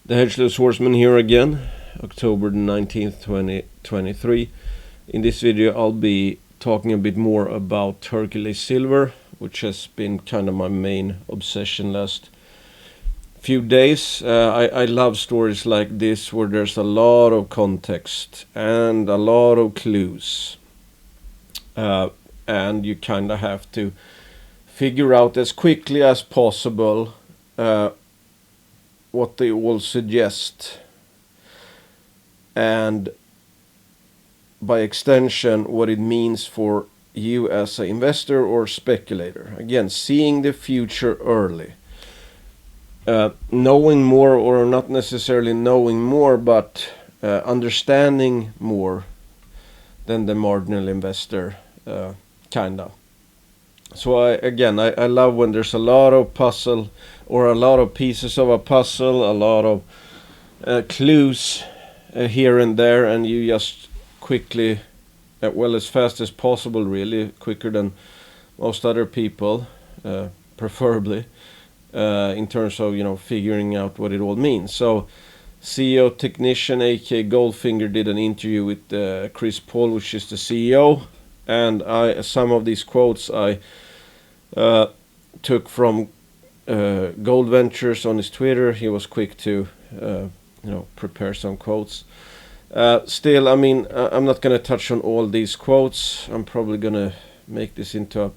The Hercules Horseman here again, October the 19th, 2023. In this video I'll be talking a bit more about Hercules Silver, which has been kind of my main obsession last few days. I love stories like this where there's a lot of context and a lot of clues. And you kind of have to figure out as quickly as possible what they all suggest, and by extension what it means for you as an investor or speculator. Again, seeing the future early, knowing more, or not necessarily knowing more, but understanding more than the marginal investor, kinda. So I love when there's a lot of puzzle, or a lot of pieces of a puzzle, a lot of clues here and there, and you just quickly, as fast as possible, really quicker than most other people, preferably, in terms of figuring out what it all means. So CEO Technician aka Goldfinger did an interview with Chris Paul, which is the CEO, and some of these quotes I took from Gold Ventures on his Twitter. He was quick to prepare some quotes. Still, I'm not going to touch on all these quotes. I'm probably going to make this into a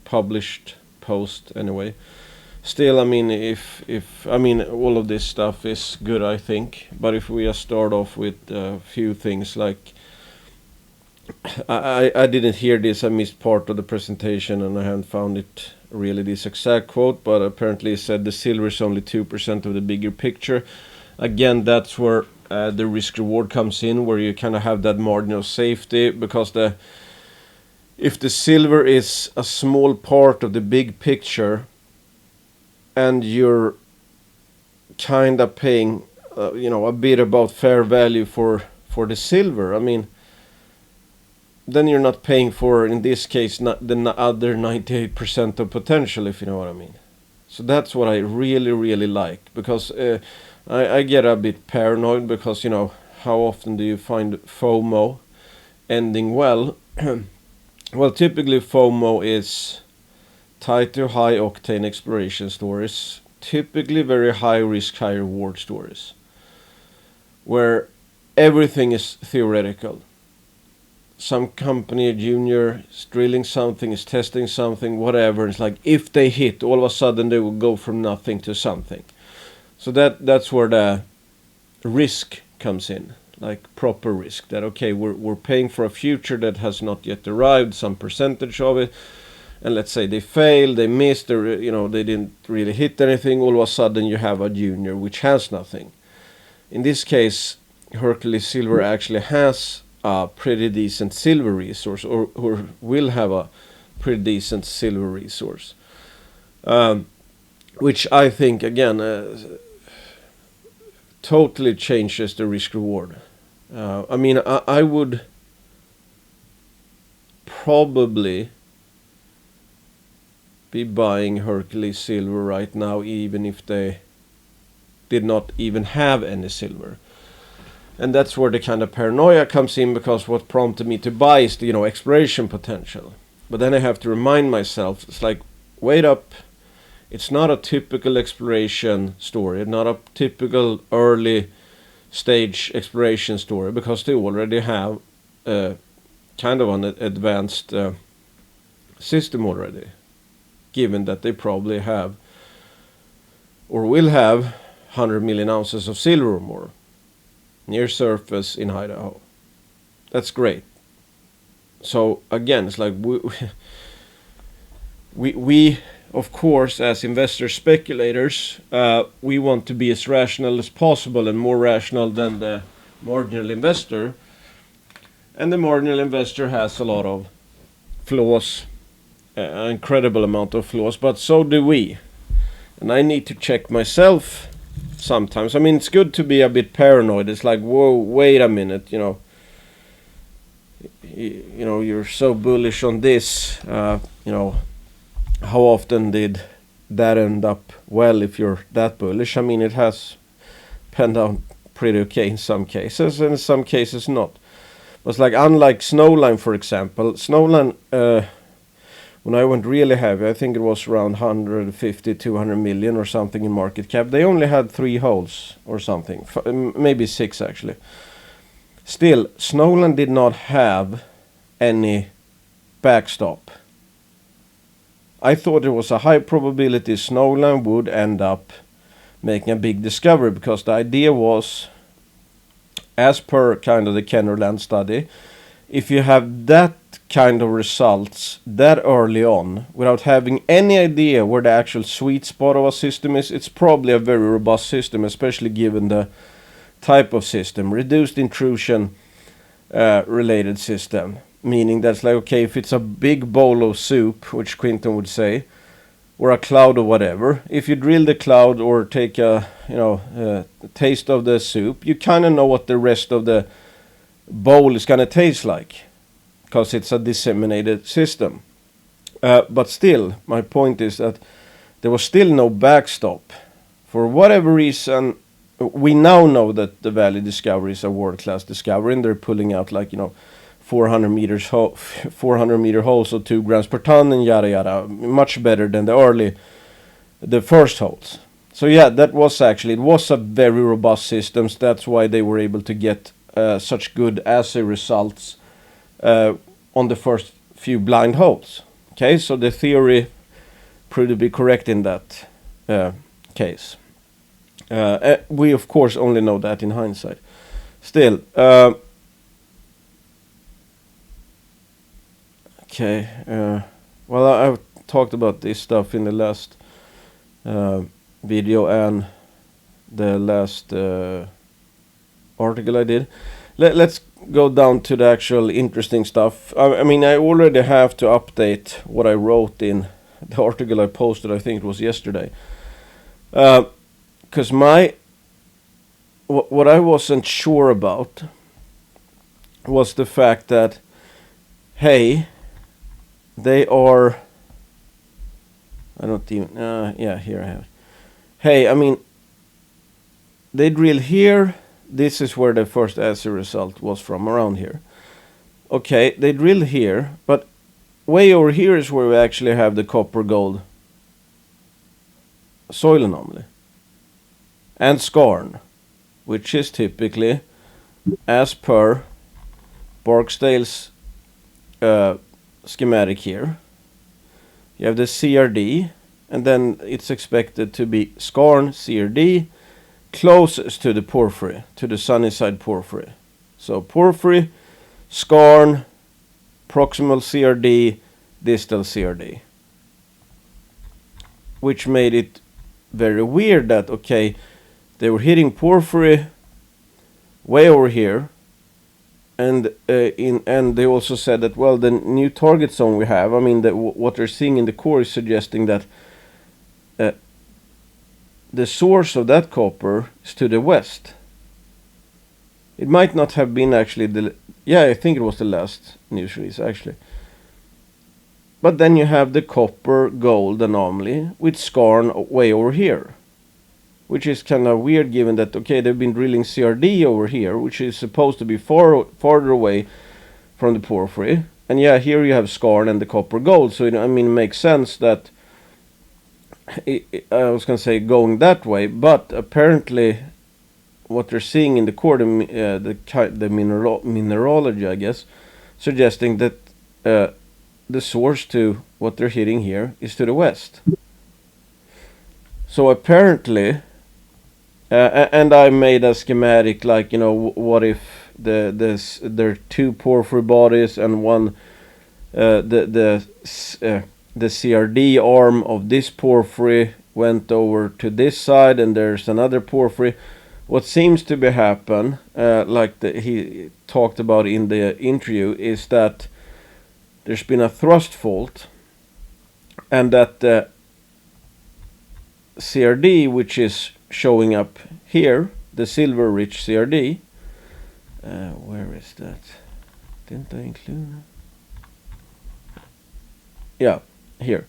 published post anyway. Still, all of this stuff is good, I think. But if we just start off with a few things, like I didn't hear this, I missed part of the presentation and I haven't found it really this exact quote, but apparently he said the silver is only 2% of the bigger picture. Again, that's where the risk reward comes in, where you kind of have that margin of safety, because if the silver is a small part of the big picture and you're kind of paying a bit about fair value for the silver, then you're not paying for, in this case, not the other 98% of potential, if you know what I mean. So that's what I really, really like, because I get a bit paranoid, because, how often do you find FOMO ending well? Well, typically FOMO is tied to high octane exploration stories, typically very high risk, high reward stories, where everything is theoretical. Some company, a junior, is drilling something, is testing something, whatever. It's like, if they hit, all of a sudden they will go from nothing to something. So that's where the risk comes in, like proper risk. That, okay, we're paying for a future that has not yet arrived, some percentage of it, and let's say they failed, they missed, they didn't really hit anything. All of a sudden you have a junior which has nothing. In this case, Hercules Silver actually has a pretty decent silver resource, or will have a pretty decent silver resource, which I think, again, totally changes the risk reward. I would probably be buying Hercules Silver right now, even if they did not even have any silver. And that's where the kind of paranoia comes in, because what prompted me to buy is the exploration potential. But then I have to remind myself, it's like, wait up, it's not a typical exploration story, not a typical early stage exploration story, because they already have kind of an advanced system already, given that they probably have, or will have, 100 million ounces of silver or more near surface in Idaho. That's great. So again, it's like we of course, as investors, speculators, we want to be as rational as possible, and more rational than the marginal investor. And the marginal investor has a lot of flaws, an incredible amount of flaws, but so do we. And I need to check myself sometimes. It's good to be a bit paranoid. It's like, whoa, wait a minute, you're so bullish on this, how often did that end up well if you're that bullish? It has panned out pretty okay in some cases, and in some cases not. But like, unlike Snowline, for example, Snowline, when I went really heavy, I think it was around 150, 200 million or something in market cap. They only had 3 holes or something, maybe 6 actually. Still, Snowline did not have any backstop. I thought it was a high probability Snowline would end up making a big discovery, because the idea was, as per kind of the Kennerland study, if you have that kind of results that early on without having any idea where the actual sweet spot of a system is, it's probably a very robust system, especially given the type of system, reduced intrusion related system, meaning that's like, okay, if it's a big bowl of soup, which Quinton would say, or a cloud or whatever, if you drill the cloud or take a taste of the soup, you kind of know what the rest of the bowl is going to taste like, because it's a disseminated system. But still, my point is that there was still no backstop. For whatever reason, we now know that the Valley discovery is a world-class discovery, and they're pulling out 400 meter holes of 2 grams per ton and yada yada, much better than the first holes. So yeah, it was a very robust system. That's why they were able to get such good assay results on the first few blind holes. Okay, so the theory proved to be correct in that case. We of course only know that in hindsight. Still, okay. Well, I've talked about this stuff in the last video and the last article I did. Let's go down to the actual interesting stuff. I mean, I already have to update what I wrote in the article I posted, I think it was yesterday. Because what I wasn't sure about was the fact that, hey, they are, I don't even, yeah, here I have it. Hey, I mean, they drill here. This is where the first assay result was from, around here. Okay, they drill here, but way over here is where we actually have the copper gold soil anomaly. And skarn, which is typically, as per Barksdale's schematic here, you have the CRD, and then it's expected to be skarn, CRD, closest to the porphyry, to the sunny side porphyry. So porphyry, skarn, proximal CRD, distal CRD. Which made it very weird that, okay, they were hitting porphyry way over here, and they also said that, well, the new target zone we have, I mean, what they're seeing in the core is suggesting that the source of that copper is to the west. It might not have been actually I think it was the last news release actually. But then you have the copper gold anomaly with skarn way over here, which is kind of weird given that, okay, they've been drilling CRD over here, which is supposed to be farther away from the porphyry, and yeah, here you have skarn and the copper gold. So I mean, it makes sense that I was going to say going that way, but apparently what they're seeing in the core, the mineralogy, I guess, suggesting that the source to what they're hitting here is to the west. So apparently, and I made a schematic like, what if there are 2 porphyry bodies and one the CRD arm of this porphyry went over to this side, and there's another porphyry. What seems to be happen, like he talked about in the interview, is that there's been a thrust fault, and that the CRD, which is showing up here, the silver-rich CRD, where is that? Didn't I include that? Yeah, here.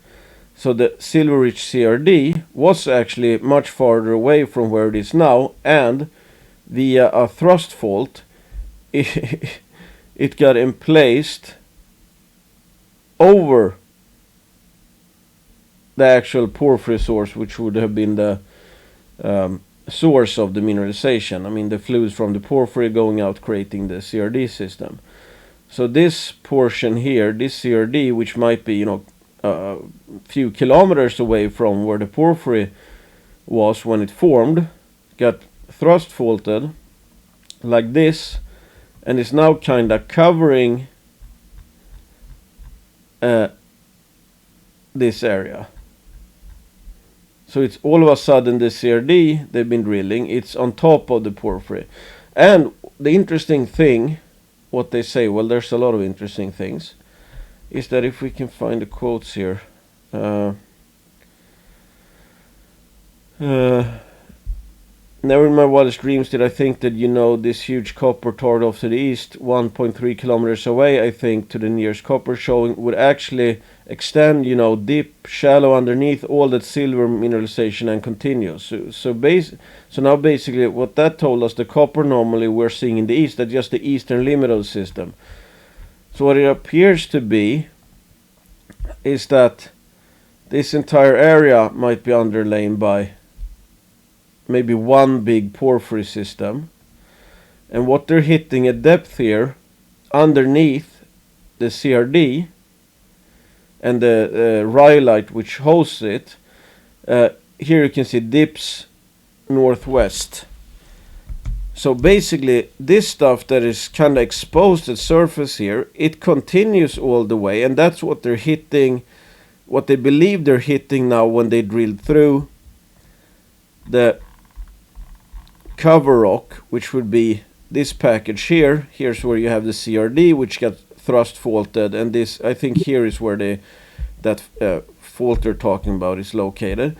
So the silver-rich CRD was actually much farther away from where it is now, and via a thrust fault, it got emplaced over the actual porphyry source, which would have been the source of the mineralization. I mean, the fluids from the porphyry going out, creating the CRD system. So this portion here, this CRD, which might be, a few kilometers away from where the porphyry was when it formed, got thrust faulted like this, and is now kind of covering this area. So it's all of a sudden the CRD they've been drilling, it's on top of the porphyry. And the interesting thing, what they say, well, there's a lot of interesting things, is that if we can find the quotes here, never in my wildest dreams did I think that, this huge copper target off to the east, 1.3 kilometers away, I think, to the nearest copper showing, would actually extend, deep, shallow underneath all that silver mineralization and continue. So now basically what that told us, the copper normally we're seeing in the east, that's just the eastern limit of the system. So what it appears to be is that this entire area might be underlain by maybe one big porphyry system, and what they're hitting at depth here underneath the CRD and the rhyolite which hosts it, here you can see dips northwest. So basically this stuff that is kind of exposed at surface here, it continues all the way, and that's what they're hitting, what they believe they're hitting now when they drilled through the cover rock, which would be this package here. Here's where you have the CRD, which got thrust faulted, and this, I think, here is where that fault they're talking about is located.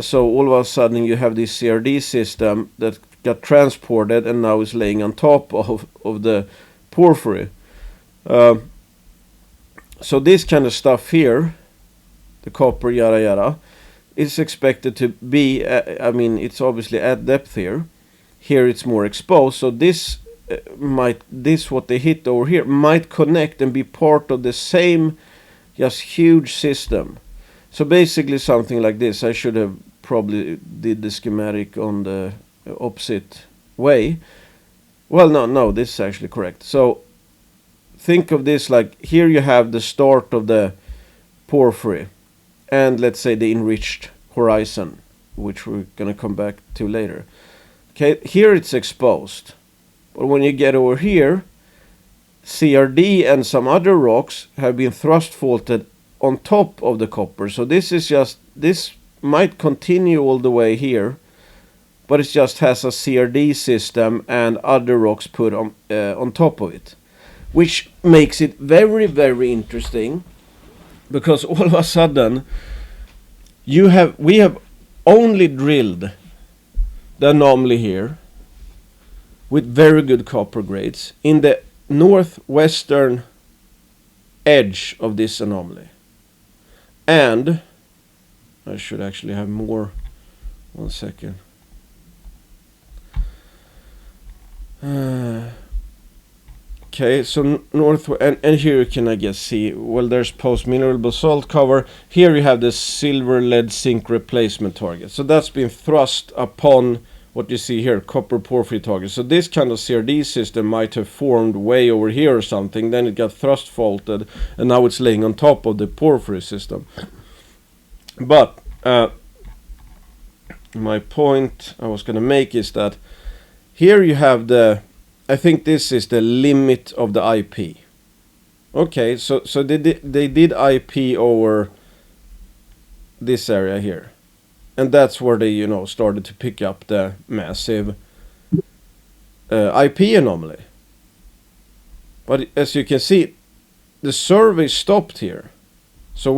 So all of a sudden you have this CRD system that got transported and now is laying on top of the porphyry. So this kind of stuff here, the copper yada yada, is expected to be, it's obviously at depth here. Here it's more exposed, so this what they hit over here might connect and be part of the same just huge system. So basically something like this. I should have probably did the schematic on the opposite way. Well, no, this is actually correct. So think of this like, here you have the start of the porphyry, and let's say the enriched horizon, which we're going to come back to later. Okay, here it's exposed, but when you get over here, CRD and some other rocks have been thrust faulted on top of the copper. So this might continue all the way here, but it just has a CRD system and other rocks put on top of it, which makes it very, very interesting. Because all of a sudden, we have only drilled the anomaly here with very good copper grades in the northwestern edge of this anomaly. And I should actually have more. 1 second. Okay, so north, and here you can, I guess, see, well, there's post-mineral basalt cover. Here you have the silver lead zinc replacement target. So that's been thrust upon what you see here, copper porphyry target. So this kind of CRD system might have formed way over here or something. Then it got thrust faulted, and now it's laying on top of the porphyry system. But my point I was going to make is that here you have I think this is the limit of the IP. Okay, so they did IP over this area here, and that's where they started to pick up the massive IP anomaly. But as you can see, the survey stopped here. So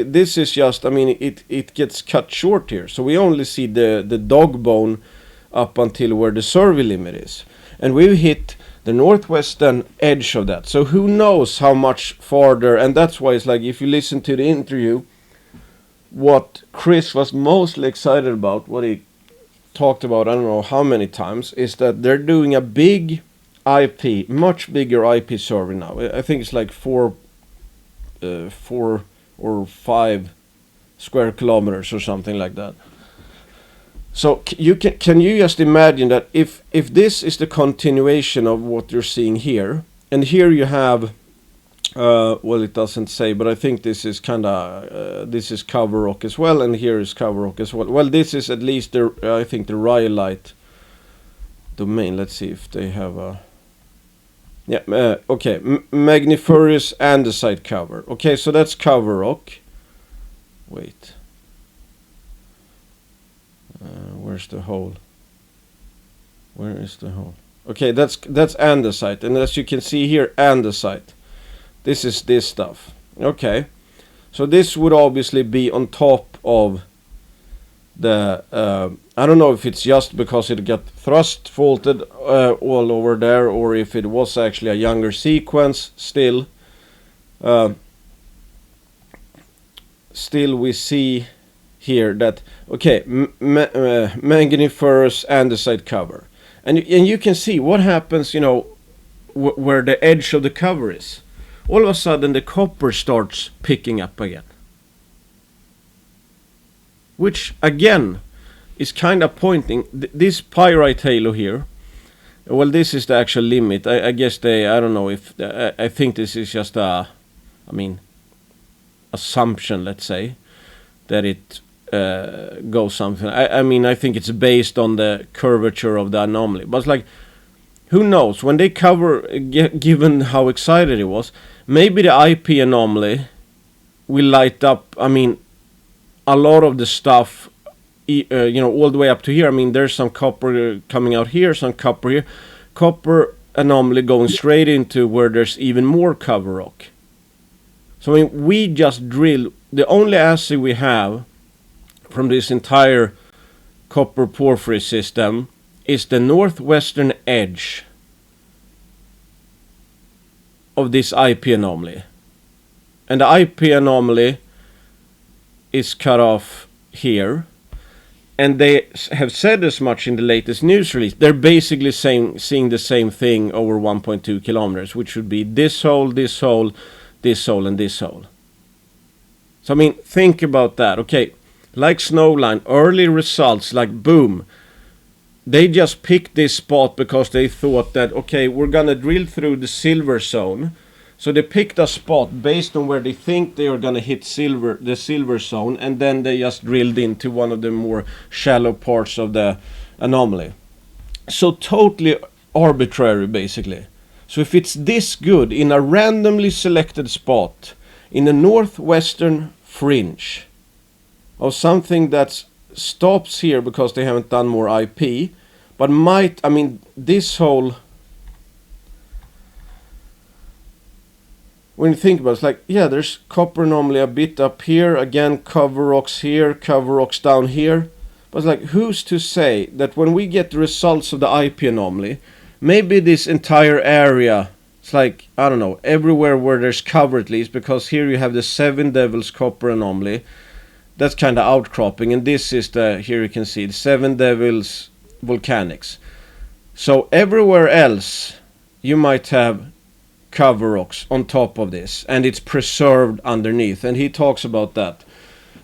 this is just, it gets cut short here. So we only see the dog bone up until where the survey limit is. And we've hit the northwestern edge of that. So who knows how much farther, and that's why it's like, if you listen to the interview what Chris was mostly excited about, what he talked about, I don't know how many times, is that they're doing a big IP, much bigger IP survey now. I think it's like 4 or 5 square kilometers or something like that. So can you just imagine that if this is the continuation of what you're seeing here, and here you have well, it doesn't say, but I think this is kind of this is cover rock as well, and here is cover rock as well. Well, this is at least the I think the rhyolite domain. Let's see if they have a okay, magniferous andesite cover. Okay, so that's cover rock. Wait, where's the hole? Where is the hole? Okay, that's andesite, and as you can see here, andesite. This is this stuff. Okay, so this would obviously be on top of the I don't know if it's just because it got thrust faulted all over there, or if it was actually a younger sequence. Still we see here that okay, magniferous andesite cover, and you can see what happens, you know, where the edge of the cover is. All of a sudden the copper starts picking up again, which again is kind of pointing this pyrite halo here. Well, this is the actual limit. I guess I don't know if I think this is just a, I mean, assumption, let's say, that it goes something. I mean, I think it's based on the curvature of the anomaly, but it's like, who knows, when they cover, given how excited it was, maybe the IP anomaly will light up, I mean, a lot of the stuff, you know, all the way up to here. I mean, there's some copper coming out here, some copper here. Copper anomaly going straight into where there's even more cover rock. So, I mean, we just drill, the only assay we have from this entire copper porphyry system is the northwestern edge of this IP anomaly, and the IP anomaly is cut off here, and they have said as much in the latest news release. They're basically seeing the same thing over 1.2 kilometers, which would be this hole, this hole, this hole, and this hole. So I mean, think about that. Okay, like Snowline, early results, like boom, they just picked this spot because they thought that, okay, we're gonna drill through the silver zone. So they picked a spot based on where they think they are gonna hit the silver zone, and then they just drilled into one of the more shallow parts of the anomaly. So totally arbitrary, basically. So if it's this good in a randomly selected spot in the northwestern fringe of something that stops here because they haven't done more IP, but might, I mean, this whole, when you think about it, it's like, yeah, there's copper anomaly a bit up here, again cover rocks here, cover rocks down here, but it's like, who's to say that when we get the results of the IP anomaly, maybe this entire area, it's like, I don't know, everywhere where there's cover at least, because here you have the Seven Devils copper anomaly, that's kind of outcropping, and this is the, here you can see the Seven Devils volcanics. So everywhere else you might have cover rocks on top of this, and it's preserved underneath, and he talks about that.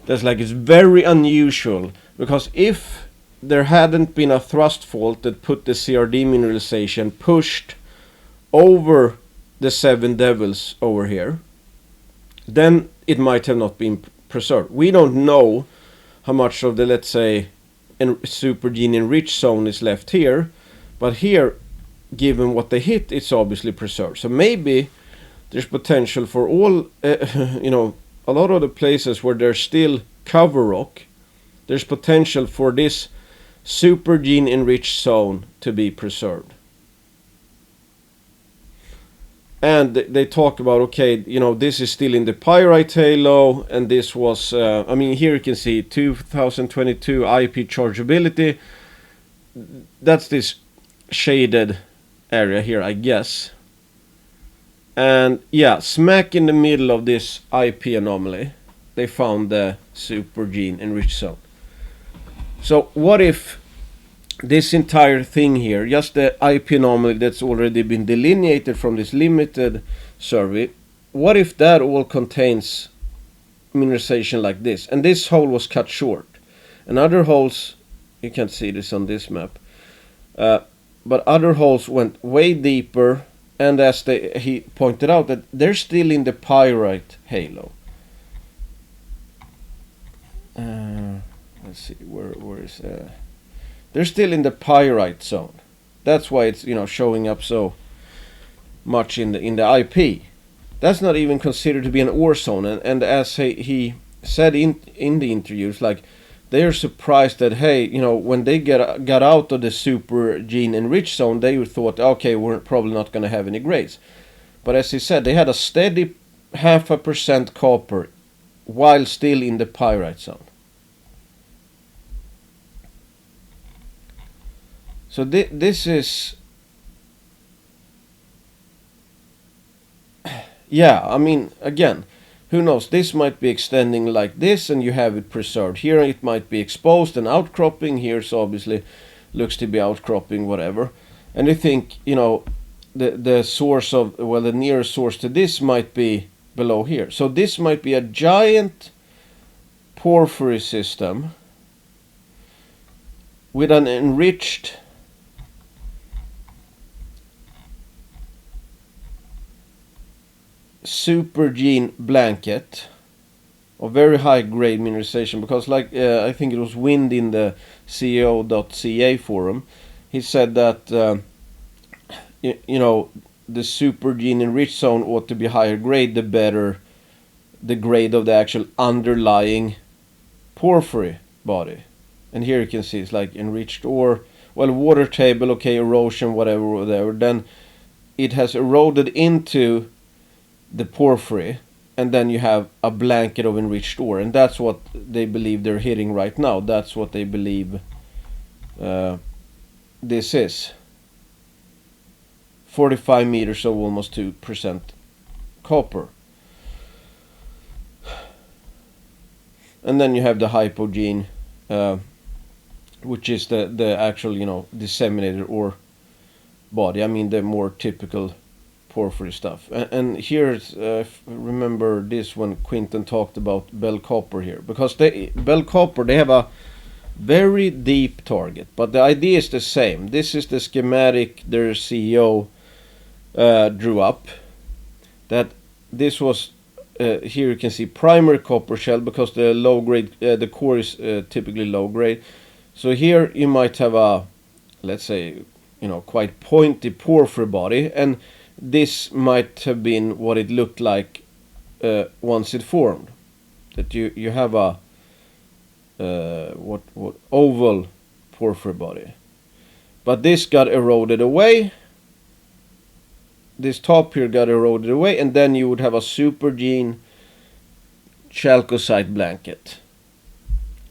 That's like, it's very unusual, because if there hadn't been a thrust fault that put the CRD mineralization pushed over the Seven Devils over here, then it might have not been preserved. We don't know how much of the, let's say, supergene enriched zone is left here, but here, given what they hit, it's obviously preserved. So maybe there's potential for all, you know, a lot of the places where there's still cover rock, there's potential for this supergene enriched zone to be preserved. And they talk about, okay, you know, this is still in the pyrite halo, and this was, I mean, here you can see 2022 IP chargeability. That's this shaded area here, I guess. And yeah, smack in the middle of this IP anomaly, they found the supergene enriched zone. So what if this entire thing here, just the IP anomaly that's already been delineated from this limited survey, what if that all contains mineralization like this, and this hole was cut short, and other holes, you can't see this on this map, but other holes went way deeper, and as he pointed out, that they're still in the pyrite halo. Let's see, where is they're still in the pyrite zone. That's why it's, you know, showing up so much in the IP. That's not even considered to be an ore zone, and as he said in the interviews, like, they're surprised that, hey, you know, when they got out of the supergene enriched zone, they thought, okay, we're probably not going to have any grades. But as he said, they had a steady 0.5% copper while still in the pyrite zone. So this is, yeah, I mean, again, who knows, this might be extending like this and you have it preserved. Here it might be exposed and outcropping. Here so obviously looks to be outcropping, whatever. And you think, you know, the source of, well, the nearest source to this might be below here. So this might be a giant porphyry system with an enriched supergene blanket of very high grade mineralization, because like I think it was Wind in the CEO.ca forum, he said that you know, the supergene enriched zone ought to be higher grade the better the grade of the actual underlying porphyry body. And here you can see it's like enriched ore, well, water table, okay, erosion, whatever, then it has eroded into the porphyry, and then you have a blanket of enriched ore, and that's what they believe they're hitting right now. That's what they believe this is. 45 meters, so almost 2% copper. And then you have the hypogene, which is the actual, you know, disseminated ore body. I mean, the more typical porphyry stuff. And here's, remember this when Quinton talked about Bell Copper here, because Bell Copper, they have a very deep target, but the idea is the same. This is the schematic their CEO drew up, that this was here you can see primary copper shell, because the low grade, the core is typically low grade. So here you might have a, let's say, you know, quite pointy porphyry body, and this might have been what it looked like once it formed. That you have a what oval porphyry body, but this got eroded away. This top here got eroded away, and then you would have a supergene chalcocite blanket.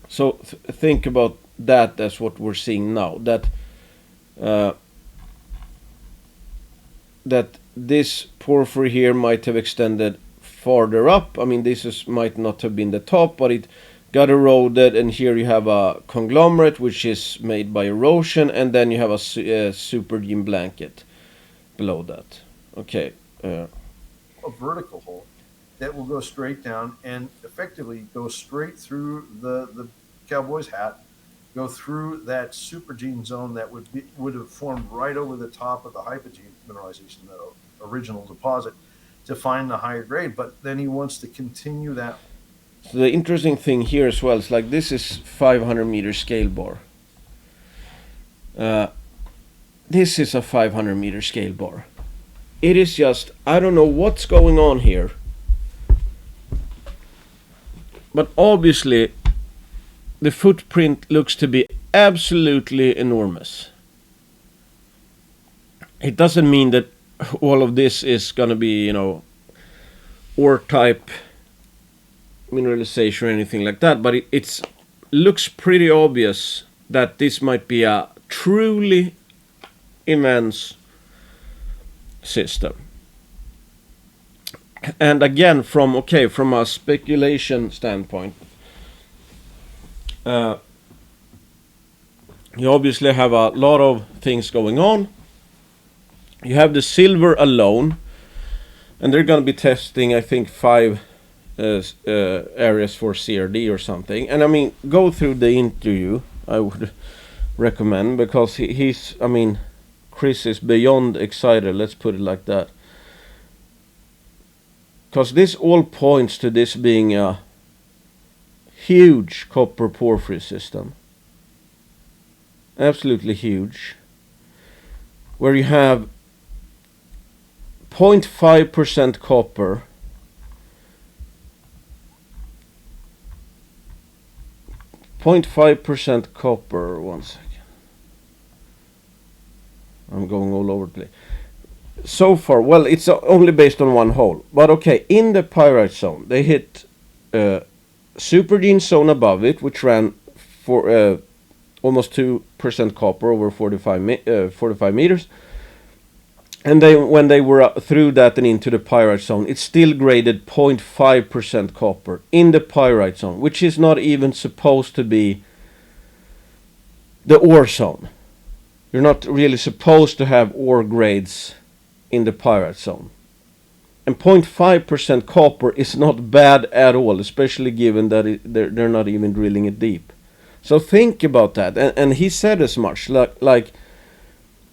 So think about that as what we're seeing now. That this porphyry here might have extended farther up. I mean, might not have been the top, but it got eroded, and here you have a conglomerate which is made by erosion, and then you have a supergene blanket below that. Okay. A vertical hole that will go straight down and effectively go straight through the cowboy's hat, go through that supergene zone that would have formed right over the top of the hypogene mineralization, the original deposit, to find the higher grade. But then he wants to continue that. So the interesting thing here as well is, like, this is 500 meter scale bar. This is a 500 meter scale bar. It is just, I don't know what's going on here, but obviously the footprint looks to be absolutely enormous. It doesn't mean that all of this is going to be, you know, ore type mineralization or anything like that, but it looks pretty obvious that this might be a truly immense system. And again, from a speculation standpoint, uh, you obviously have a lot of things going on. You have the silver alone, and they're going to be testing, I think, 5 areas for CRD or something. And I mean, go through the interview, I would recommend, because he's, I mean, Chris is beyond excited, let's put it like that. Because this all points to this being a huge copper porphyry system. Absolutely huge. Where you have 0.5% copper, 0.5% copper, one second. I'm going all over the place. So far, well, it's only based on one hole. But okay, in the pyrite zone, they hit Supergene zone above it, which ran for almost 2% copper over 45 meters. And when they were through that and into the pyrite zone, it still graded 0.5% copper in the pyrite zone, which is not even supposed to be the ore zone. You're not really supposed to have ore grades in the pyrite zone. And 0.5% copper is not bad at all, especially given that they're not even drilling it deep. So think about that. And he said as much, like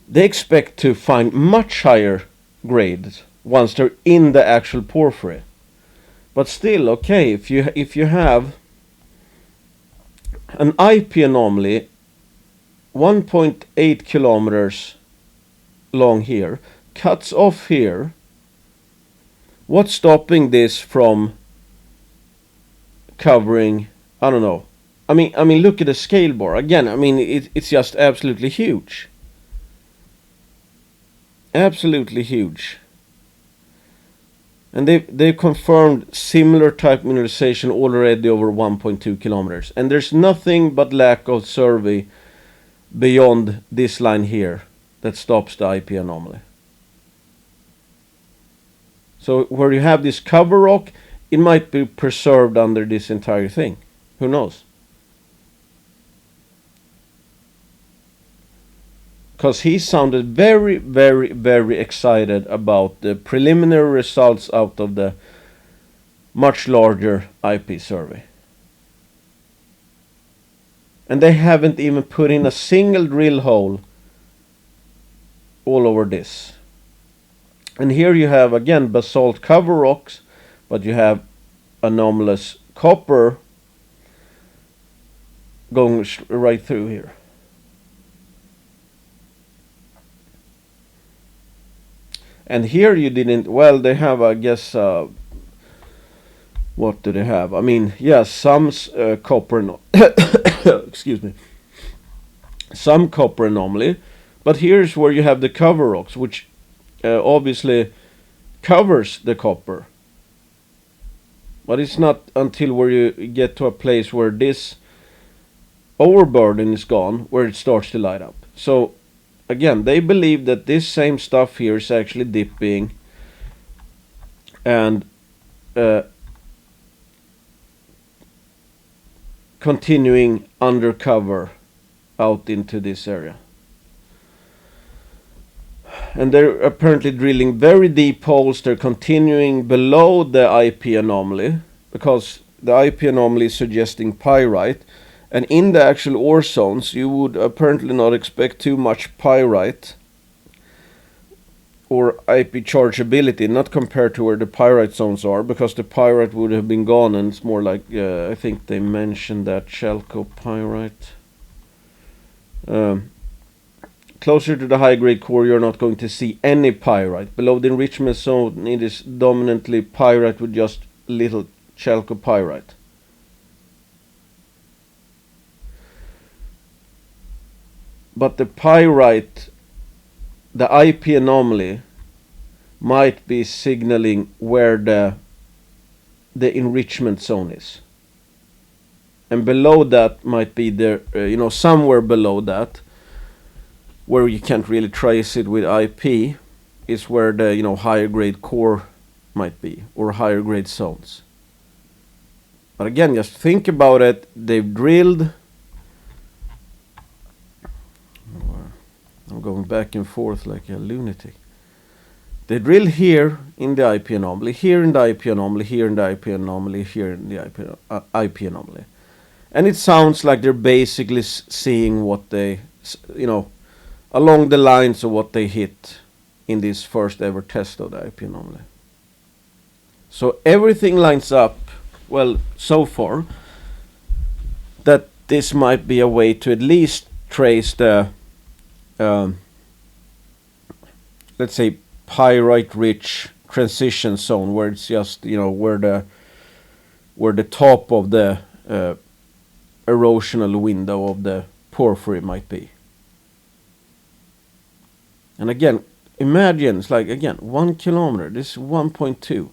they expect to find much higher grades once they're in the actual porphyry. But still, okay, if you have an IP anomaly 1.8 kilometers long here, cuts off here, what's stopping this from covering, I don't know. I mean look at the scale bar. Again, I mean it's just absolutely huge. Absolutely huge. And they confirmed similar type mineralization already over 1.2 kilometers. And there's nothing but lack of survey beyond this line here that stops the IP anomaly. So where you have this cover rock, it might be preserved under this entire thing. Who knows? Because he sounded very, very, very excited about the preliminary results out of the much larger IP survey. And they haven't even put in a single drill hole all over this. And here you have again basalt cover rocks, but you have anomalous copper going right through here. And here you didn't, well, they have, I guess, what do they have? I mean, yeah, some copper, excuse me, some copper anomaly, but here's where you have the cover rocks, which obviously covers the copper. But it's not until where you get to a place where this overburden is gone, where it starts to light up. So again, they believe that this same stuff here is actually dipping and continuing undercover out into this area. And they're apparently drilling very deep holes. They're continuing below the IP anomaly, because the IP anomaly is suggesting pyrite. And in the actual ore zones, you would apparently not expect too much pyrite or IP chargeability, not compared to where the pyrite zones are, because the pyrite would have been gone, and it's more like, I think they mentioned that chalcopyrite. Closer to the high-grade core, you're not going to see any pyrite. Below the enrichment zone, it is dominantly pyrite with just little chalcopyrite. But the pyrite, the IP anomaly, might be signaling where the enrichment zone is. And below that might be there, somewhere below that, where you can't really trace it with IP, is where the higher grade core might be, or higher grade zones. But again, just think about it. They've drilled I'm going back and forth like a lunatic. They drill here in the IP anomaly, here in the IP anomaly, here in the IP anomaly, here in the IP anomaly. And it sounds like they're basically seeing what they, along the lines of what they hit in this first ever test of the IP anomaly. So everything lines up, well, so far, that this might be a way to at least trace the, let's say, pyrite-rich transition zone, where it's just, where the top of the erosional window of the porphyry might be. And again, imagine, it's like, again, 1 kilometer, this is 1.2.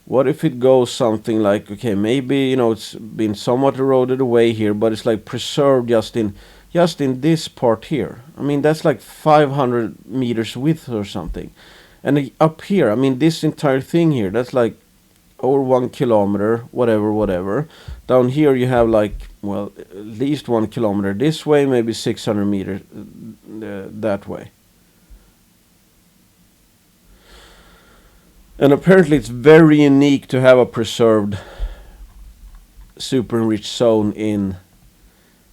What if it goes something like, okay, maybe, it's been somewhat eroded away here, but it's like preserved just in this part here. I mean, that's like 500 meters width or something. And up here, I mean, this entire thing here, that's like over 1 kilometer, whatever. Down here you have like, well, at least 1 kilometer this way, maybe 600 meters that way. And apparently it's very unique to have a preserved super enriched zone in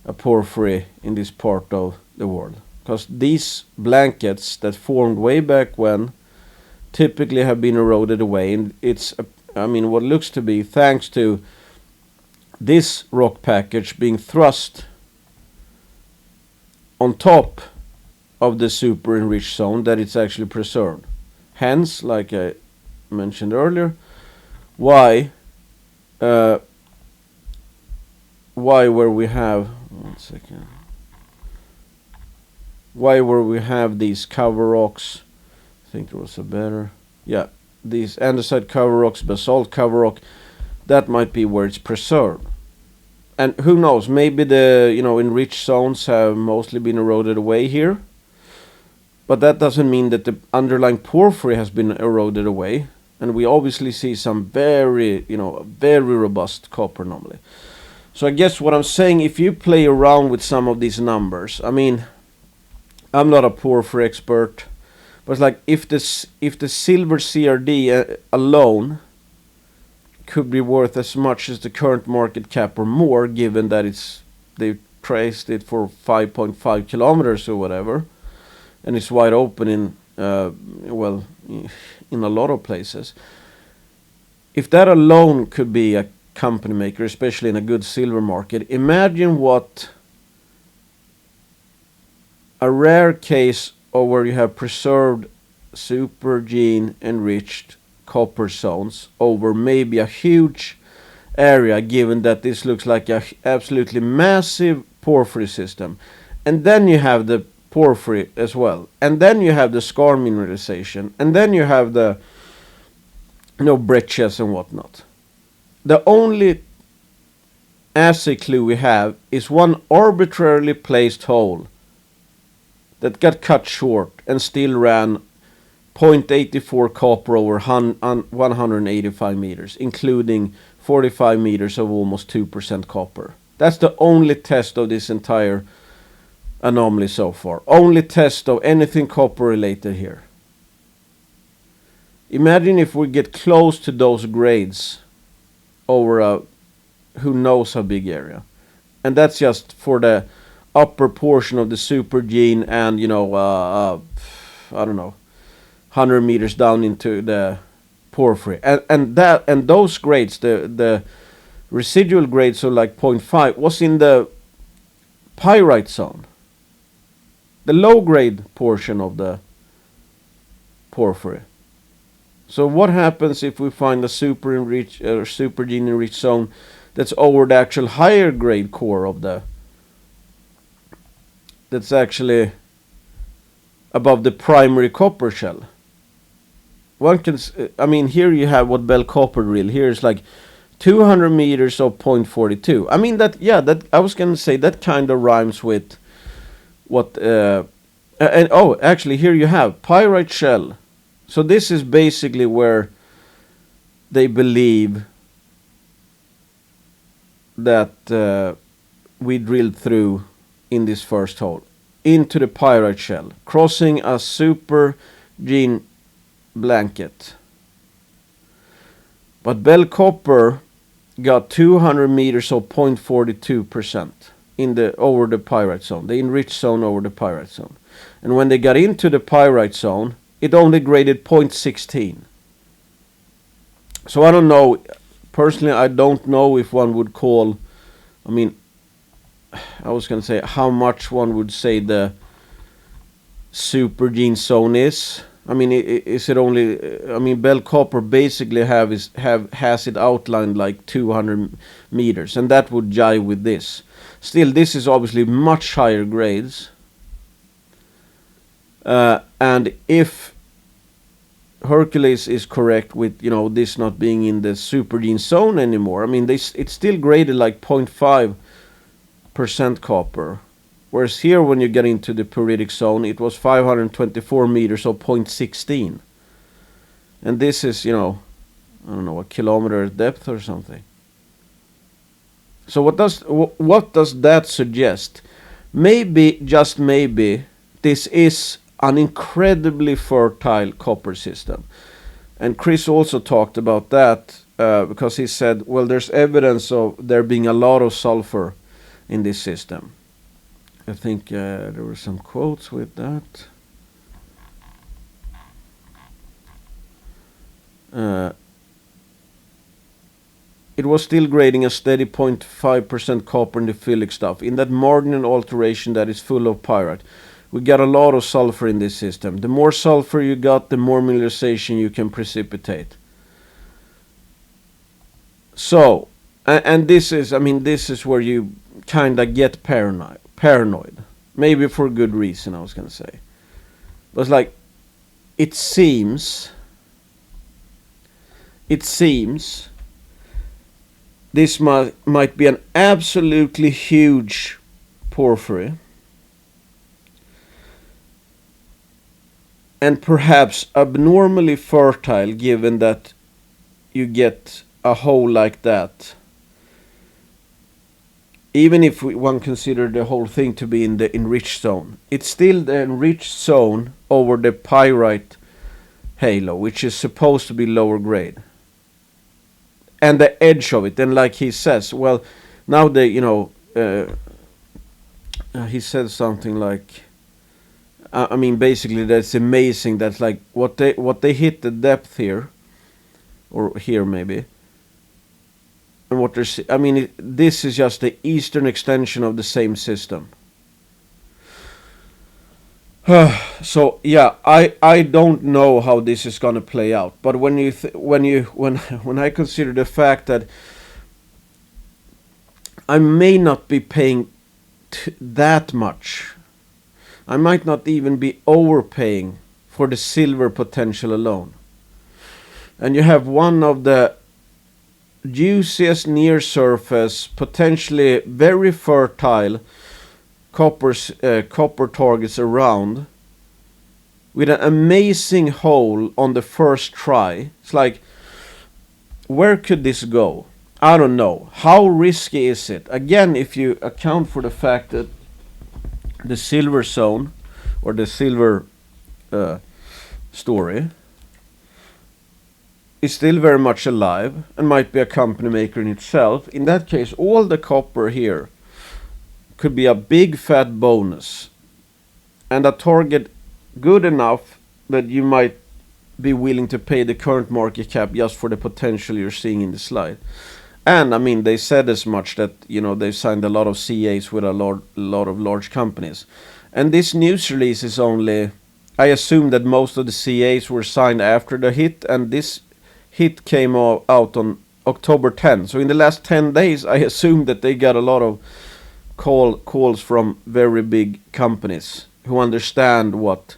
a porphyry in this part of the world. Because these blankets that formed way back when typically have been eroded away. And it's, what looks to be thanks to this rock package being thrust on top of the super enriched zone that it's actually preserved. Hence, like I mentioned earlier, why where we have these cover rocks, I think there was a better, these andesite cover rocks, basalt cover rock, that might be where it's preserved. And who knows, maybe the enriched zones have mostly been eroded away here, but that doesn't mean that the underlying porphyry has been eroded away. And we obviously see some very robust copper anomaly. So I guess what I'm saying, if you play around with some of these numbers, I'm not a porphyry expert, but it's like if the silver CRD alone could be worth as much as the current market cap or more, given that they traced it for 5.5 kilometers or whatever, and it's wide open in in a lot of places. If that alone could be a company maker, especially in a good silver market, imagine what a rare case of where you have preserved supergene enriched copper zones over maybe a huge area, given that this looks like a absolutely massive porphyry system. And then you have the porphyry as well, and then you have the scar mineralization, and then you have the breccias and whatnot. The only assay clue we have is one arbitrarily placed hole that got cut short and still ran 0.84 copper over 185 meters, including 45 meters of almost 2% copper. That's the only test of this entire anomaly so far. Only test of anything copper related here. Imagine if we get close to those grades over a who knows how big area. And that's just for the upper portion of the supergene and, I don't know, 100 meters down into the porphyry. And those grades, the residual grades, so like 0.5, was in the pyrite zone. The low grade portion of the porphyry. So what happens if we find a super enriched or supergene enriched zone that's over the actual higher grade core of that's actually above the primary copper shell? One can, here you have what Bell Copper drill. Here is like 200 meters of 0.42. That I was gonna say that kind of rhymes with what actually here you have pyrite shell. So this is basically where they believe that we drilled through in this first hole. into the pyrite shell, crossing a supergene blanket. But Bell Copper got 200 meters or 0.42% over the pyrite zone, the enriched zone over the pyrite zone. And when they got into the pyrite zone, it only graded 0.16. So I don't know. Personally, I don't know if one would call, I mean, I was going to say how much one would say the supergene zone is. I mean, is it only? I mean, Bell Copper basically has it outlined like 200 meters, and that would jive with this. Still, this is obviously much higher grades. And if Hercules is correct with this not being in the supergene zone anymore, I mean, it's still graded like 0.5% copper. Whereas here, when you get into the periodic zone, it was 524 meters or 0.16. And this is, I don't know, a kilometer depth or something. So what does that suggest? Maybe, just maybe, this is an incredibly fertile copper system. And Chris also talked about that because he said, well, there's evidence of there being a lot of sulfur in this system. I think there were some quotes with that. It was still grading a steady 0.5% copper in the phyllic stuff. In that marginal alteration that is full of pyrite, we got a lot of sulfur in this system. The more sulfur you got, the more mineralization you can precipitate. So, and this is where you kind of get paranoid. Maybe for good reason, I was going to say. But it's like, it seems this might be an absolutely huge porphyry. And perhaps abnormally fertile, given that you get a hole like that. Even if one consider the whole thing to be in the enriched zone, it's still the enriched zone over the pyrite halo, which is supposed to be lower grade. And the edge of it, and like he says, well, now they, he said something like, I mean, basically that's amazing. That's like what they hit the depth here, or here maybe. And what they're, I mean, this is just the eastern extension of the same system. So yeah, I don't know how this is gonna play out. But when I consider the fact that I may not be paying that much, I might not even be overpaying for the silver potential alone. And you have one of the juiciest near surface, potentially very fertile copper targets around, with an amazing hole on the first try. It's like, where could this go? I don't know. How risky is it? Again, if you account for the fact that the silver zone, or the silver story, is still very much alive and might be a company maker in itself. In that case, all the copper here could be a big fat bonus and a target good enough that you might be willing to pay the current market cap just for the potential you're seeing in the slide. And I mean, they said as much that they've signed a lot of CAs with a lot of large companies. And this news release is only, I assume that most of the CAs were signed after the hit, and this hit came out on October 10. So in the last 10 days, I assume that they got a lot of calls from very big companies who understand what,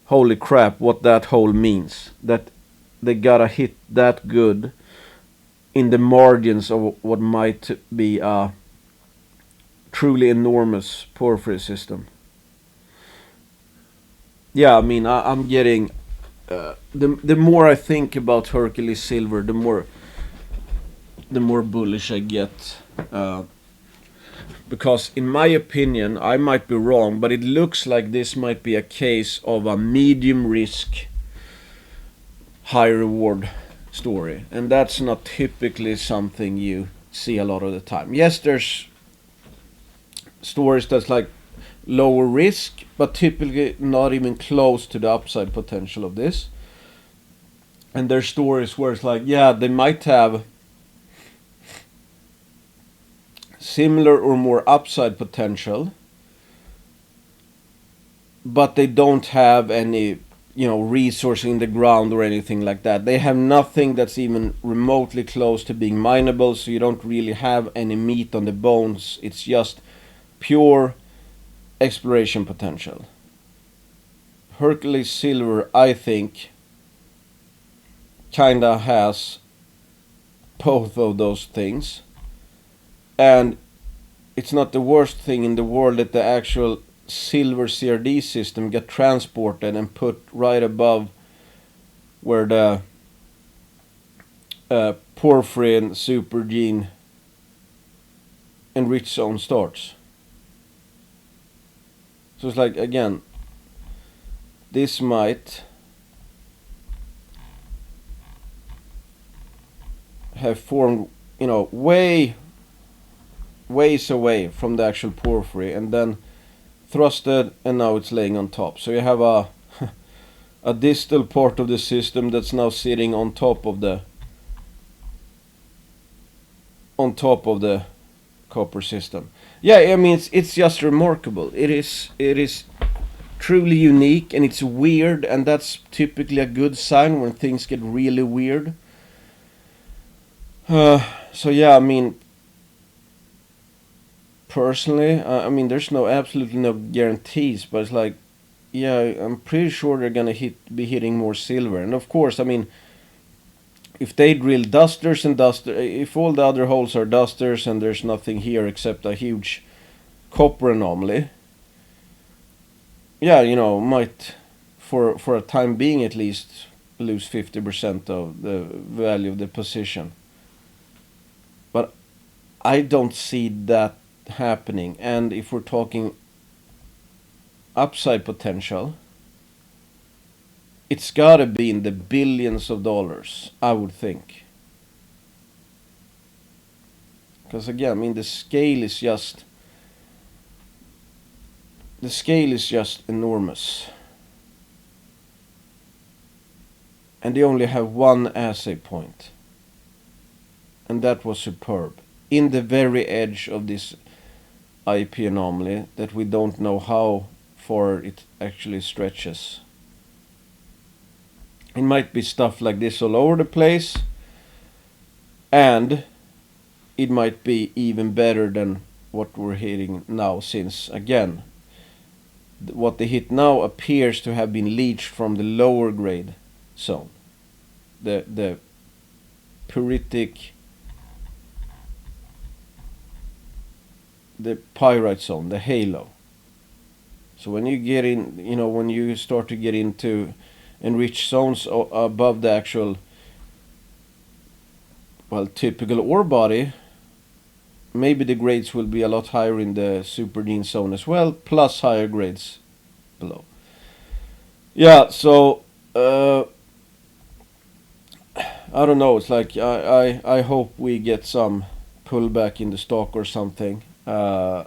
holy crap, what that hole means. That they got a hit that good in the margins of what might be a truly enormous porphyry system. Yeah, I mean, I'm getting the more I think about Hercules Silver, the more bullish I get. because in my opinion, I might be wrong, but it looks like this might be a case of a medium risk, high reward story, and that's not typically something you see a lot of the time. Yes, there's stories that's like lower risk, but typically not even close to the upside potential of this. And there's stories where it's like, yeah, they might have similar or more upside potential, but they don't have any, resource in the ground or anything like that. They have nothing that's even remotely close to being mineable, so you don't really have any meat on the bones. It's just pure exploration potential. Hercules Silver, I think, kinda has both of those things. And it's not the worst thing in the world that the actual silver CRD system get transported and put right above where the Porphyry and Supergene enriched zone starts. So it's like, again, this might have formed, ways away from the actual porphyry, and then thrusted, and now it's laying on top. So you have a a distal part of the system that's now sitting on top of the copper system. Yeah, I mean, it's just remarkable. It is truly unique, and it's weird, and that's typically a good sign when things get really weird. So yeah, I mean, personally, I mean, there's absolutely no guarantees, but it's like, yeah, I'm pretty sure they're gonna be hitting more silver. And of course, I mean, if they drill dusters and if all the other holes are dusters and there's nothing here except a huge copper anomaly, yeah, might for a time being at least lose 50% of the value of the position. But I don't see that happening. And if we're talking upside potential, it's gotta be in the billions of dollars, I would think. Because again, I mean, the scale is just enormous. And they only have one assay point, and that was superb, in the very edge of this IP anomaly that we don't know how far it actually stretches. It might be stuff like this all over the place, and it might be even better than what we're hitting now, since again, what they hit now appears to have been leached from the lower grade zone, the pyritic, the pyrite zone, the halo. So when you get in, when you start to get into enriched zones above the actual, typical ore body, maybe the grades will be a lot higher in the Supergene zone as well, plus higher grades below. Yeah, so I don't know. It's like I hope we get some pullback in the stock or something. I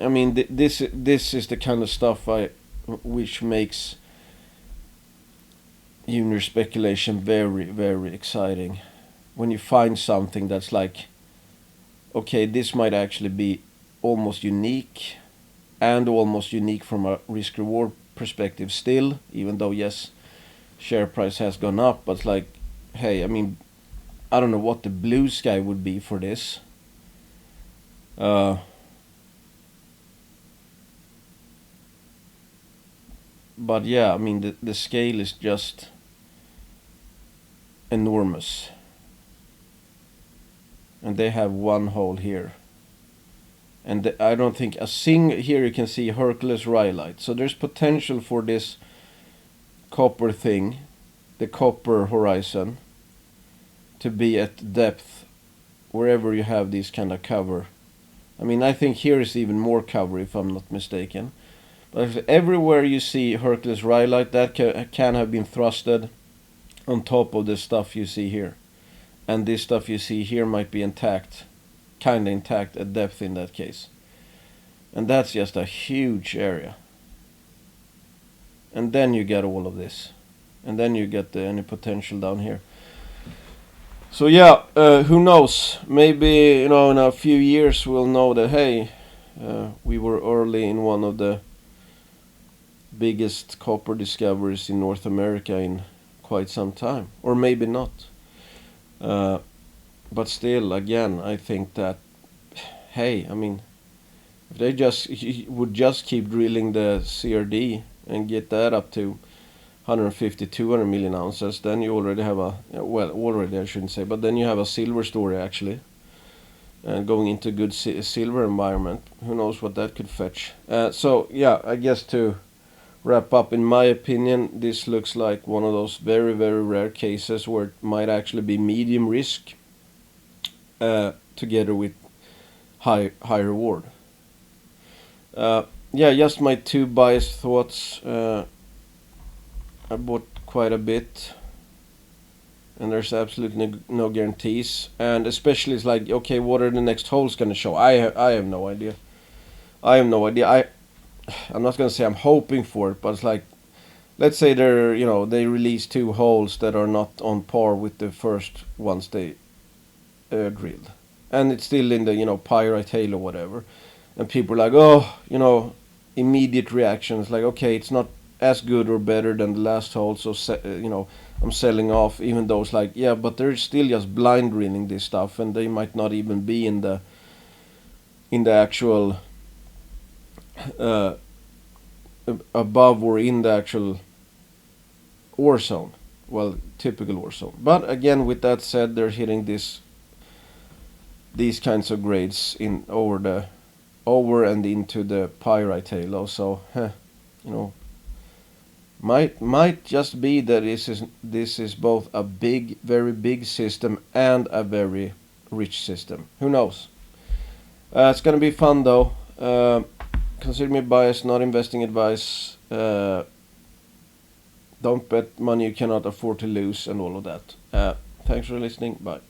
mean, this is the kind of stuff which makes junior speculation very, very exciting. When you find something that's like, okay, this might actually be almost unique, and almost unique from a risk reward perspective still, even though yes, share price has gone up, but it's like, hey, I mean, I don't know what the blue sky would be for this. But yeah, I mean, the scale is just enormous. And they have one hole here. And I don't think here you can see Hercules rhyolite. So there's potential for this copper thing, the copper horizon, to be at depth wherever you have this kind of cover. I mean, I think here is even more cover if I'm not mistaken. But if everywhere you see Hercules rhyolite, that can have been thrusted on top of the stuff you see here. And this stuff you see here might be intact, kinda intact at depth in that case. And that's just a huge area. And then you get all of this. And then you get any potential down here. So yeah, who knows? Maybe, in a few years we'll know that, hey, we were early in one of the biggest copper discoveries in North America in quite some time. Or maybe not. But still, again, I think that, hey, I mean, if they would just keep drilling the CRD and get that up to 150, 200 million ounces, then you already have already I shouldn't say, but then you have a silver story actually. And going into good silver environment, who knows what that could fetch. So yeah, I guess to wrap up, in my opinion, this looks like one of those very, very rare cases where it might actually be medium risk together with high reward. Yeah, just my two biased thoughts. I bought quite a bit, and there's absolutely no guarantees. And especially it's like, okay, what are the next holes gonna show? I have no idea. I'm not gonna say I'm hoping for it, but it's like, let's say they release two holes that are not on par with the first ones they drilled, and it's still in the pyrite hail or whatever, and people are like, oh, immediate reactions like, okay, it's not as good or better than the last hole, so I'm selling off, even though it's like, yeah, but they're still just blind drilling this stuff, and they might not even be in the actual above or in the actual ore zone, well, typical ore zone. But again, with that said, they're hitting these kinds of grades in over and into the pyrite halo, so might just be that this is both a big, very big system and a very rich system. Who knows? It's gonna be fun though. Consider me biased, not investing advice. Don't bet money you cannot afford to lose, and all of that. Thanks for listening. Bye.